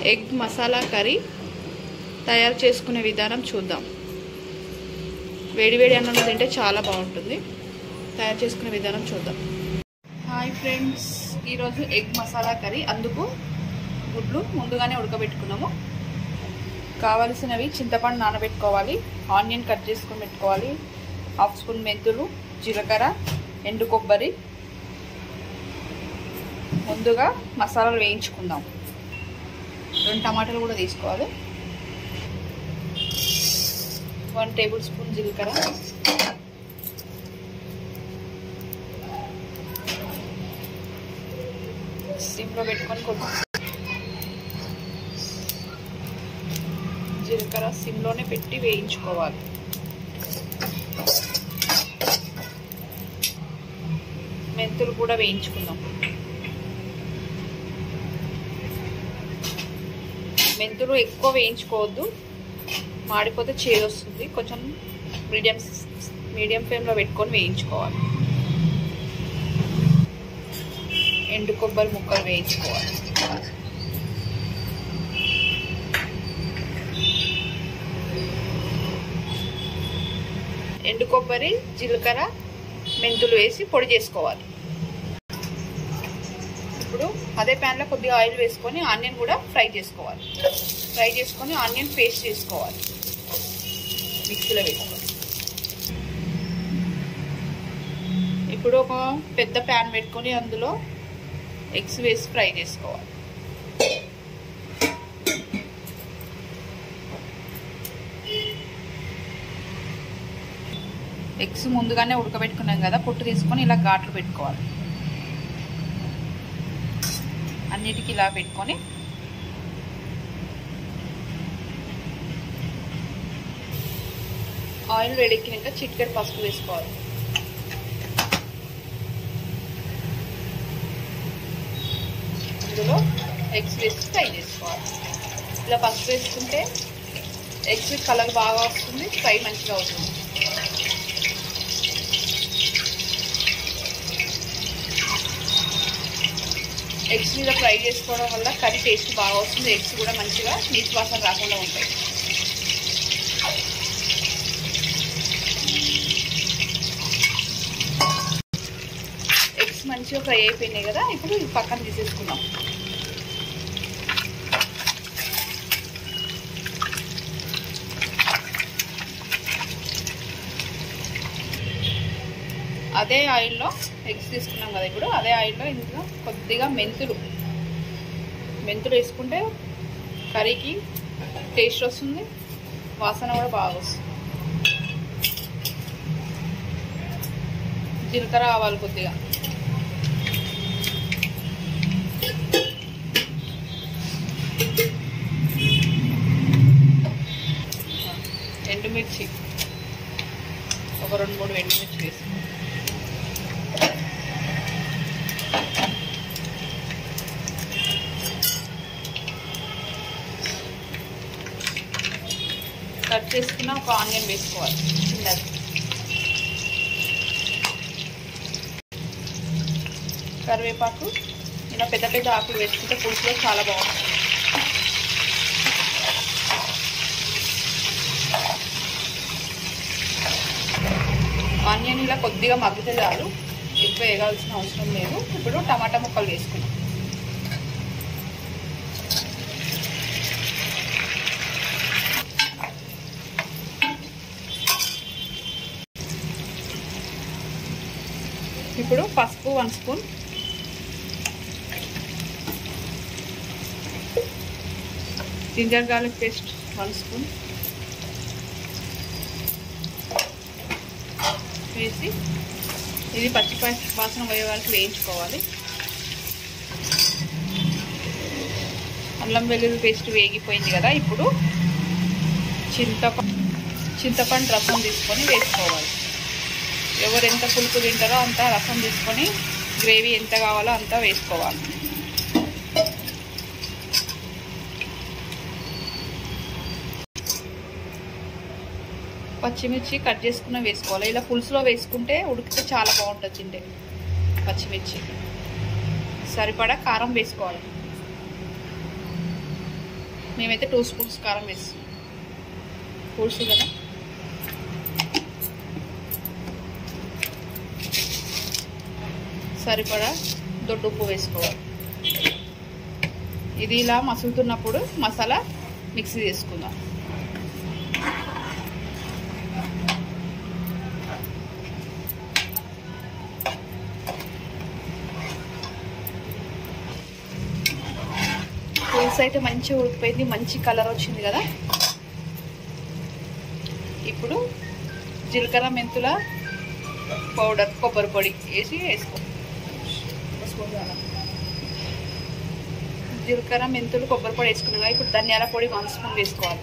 Egg masala curry తయారు చేసుకునే విధానం చూద్దాం. వేడివేడి అన్నంలో తింటే చాలా బాగుంటుంది. తయారు చేసుకునే విధానం చూద్దాం. హాయ్ ఫ్రెండ్స్, ఈరోజు ఎగ్ మసాలా కర్రీ. అందుకు గుడ్లు ముందుగానే ఉడకబెట్టుకున్నాము. కావలసినవి చింతపండు నానబెట్టుకోవాలి, ఆనియన్ కట్ చేసుకొని పెట్టుకోవాలి, హాఫ్ స్పూన్ మెంతులు, జీలకర్ర, ఎండు కొబ్బరి. ముందుగా మసాలాలు వేయించుకుందాం. 2 టమాటాలు కూడా తీసుకోవాలి. 1 టేబుల్ స్పూన్ జీలకర్ర, సిమ్లో పెట్టుకొని జీలకర్ర సిమ్లోనే పెట్టి వేయించుకోవాలి. మెంతులు కూడా వేయించుకుందాం. మెంతులు ఎక్కువ వేయించుకోవద్దు, మాడిపోతే చేదు వస్తుంది. కొంచెం మీడియం ఫ్లేమ్లో పెట్టుకొని వేయించుకోవాలి. ఎండు కొబ్బరి ముక్కలు వేయించుకోవాలి. ఎండు కొబ్బరి, జీలకర్ర, మెంతులు వేసి పొడి చేసుకోవాలి. ఇప్పుడు అదే ప్యాన్లో కొద్దిగా ఆయిల్ వేసుకొని ఆనియన్ కూడా ఫ్రై చేసుకోవాలి. ఫ్రై చేసుకొని ఆనియన్ పేస్ట్ చేసుకోవాలి. మిక్సీలో వేసుకోవాలి. ఇప్పుడు ఒక పెద్ద ప్యాన్ పెట్టుకొని అందులో ఎగ్స్ వేసి ఫ్రై చేసుకోవాలి. ఎగ్స్ ముందుగానే ఉడకబెట్టుకున్నాం కదా, పొట్టు తీసుకొని ఇలా ఘాట్లు పెట్టుకోవాలి. అన్నిటికీ ఇలా పెట్టుకొని ఆయిల్ వేడెక్కినాక చిటికెడు పసుపు వేసుకోవాలి. అందులో ఎగ్స్ వేసి ఫ్రై చేసుకోవాలి. ఇలా పసుపు వేసుకుంటే ఎగ్స్ కలర్ బాగా వస్తుంది, ఫ్రై మంచిగా అవుతుంది. ఎగ్స్ మీద ఫ్రై చేసుకోవడం వల్ల కర్రీ టేస్ట్ బాగా వస్తుంది. ఎగ్స్ కూడా మంచిగా నీటి వాసన రాకుండా ఉంటాయి. ఎగ్స్ మంచిగా ఫ్రై అయిపోయినాయి కదా, ఇప్పుడు పక్కన తీసేసుకుందాం. అదే ఆయిల్లో ఎగ్స్ తీసుకున్నాం కదా, ఇప్పుడు అదే ఆయిల్లో ఇందులో కొద్దిగా మెంతులు వేసుకుంటే కర్రీకి టేస్ట్ వస్తుంది, వాసన కూడా బాగా వస్తుంది. జీలకర్ర ఆవాలు కొద్దిగా, ఎండుమిర్చి ఒక 2-3 ఎండుమిర్చి వేసి కట్ చేసుకున్న ఒక ఆనియన్ వేసుకోవాలి చిన్నది. కరివేపాకు ఇలా పెద్ద పెద్ద ఆకులు వేసుకుంటే పులుసులో చాలా బాగుంటుంది. ఆనియన్ ఇలా కొద్దిగా మగ్గితే చాలు, ఎక్కువ వేయాల్సిన అవసరం లేదు. ఇప్పుడు టమాటా ముక్కలు వేసుకున్నాం. ఇప్పుడు పసుపు 1 spoon, ginger garlic paste 1 spoon వేసి ఇది పచ్చి వాసన పోయే వరకు వేయించుకోవాలి. అల్లం వెల్లుల్లి పేస్ట్ వేగిపోయింది కదా, ఇప్పుడు చింతపండు రసం తీసుకొని వేసుకోవాలి. ఎవరు ఎంత పులుపు తింటారో అంత రసం తీసుకొని గ్రేవీ ఎంత కావాలో అంత వేసుకోవాలి. పచ్చిమిర్చి కట్ చేసుకున్న వేసుకోవాలి. ఇలా పులుసులో వేసుకుంటే ఉడికితే చాలా బాగుంటుంది తింటే. పచ్చిమిర్చి సరిపడా కారం వేసుకోవాలి. మేమైతే 2 స్పూన్స్ కారం వేస్తాం, పులుసు కదా. సరిపడా దొడ్డు ఉప్పు వేసుకోవాలి. ఇది ఇలా మసులుతున్నప్పుడు మసాలా మిక్సీ చేసుకుందాం. పులుసు అయితే మంచిగా ఉడికిపోయింది, మంచి కలర్ వచ్చింది కదా. ఇప్పుడు జీలకర్ర మెంతుల పౌడర్, కొబ్బరి పొడి వేసుకో. జీలకర్ర మెంతులు కొబ్బరి పొడి వేసుకున్నాం కదా. ఇప్పుడు ధనియాల పొడి 1 స్పూన్ వేసుకోవాలి.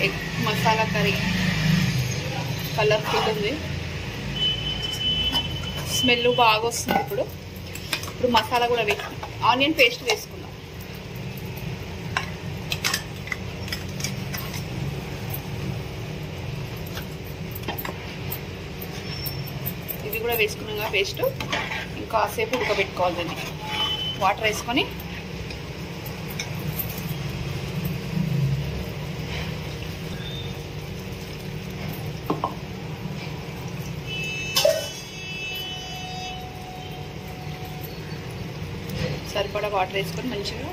ఎగ్ మసాలా కర్రీ కలర్ఫుల్ ఉంది, స్మెల్ బాగా వస్తుంది. ఇప్పుడు మసాలా కూడా ఆనియన్ పేస్ట్ వేసుకుందాం. ఇది కూడా వేసుకున్నాం పేస్ట్. ఇంకాసేపు ఉడకబెట్టుకోవాలి. దీన్ని వాటర్ వేసుకొని సరిపడా వాటర్ వేసుకొని మంచిగా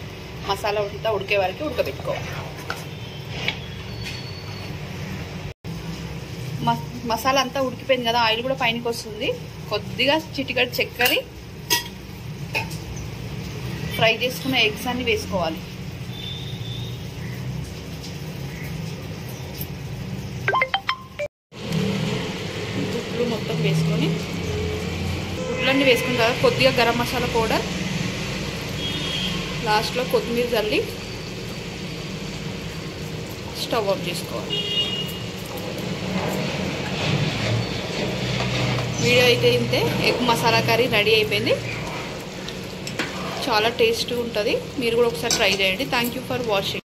మసాలా అంతా ఉడికే వరకు ఉడకబెట్టుకోవాలి. మసాలా అంతా ఉడికిపోయింది కదా, ఆయిల్ కూడా పైనకి వస్తుంది. కొద్దిగా చిటికెడు చక్కెర, ఫ్రై చేసుకున్న ఎగ్స్ అన్ని వేసుకోవాలి. గుడ్లు మొత్తం వేసుకొని, గుడ్లన్నీ వేసుకున్న తర్వాత కొద్దిగా గరం మసాలా పౌడర్, లాస్ట్లో కొత్తిమీర చల్లి స్టవ్ ఆఫ్ చేసుకోవాలి. వీడియో అయితే ఇంతే. ఎగ్ మసాలా కర్రీ రెడీ అయిపోయింది. చాలా టేస్ట్గా ఉంటుంది. మీరు కూడా ఒకసారి ట్రై చేయండి. Thank you for watching.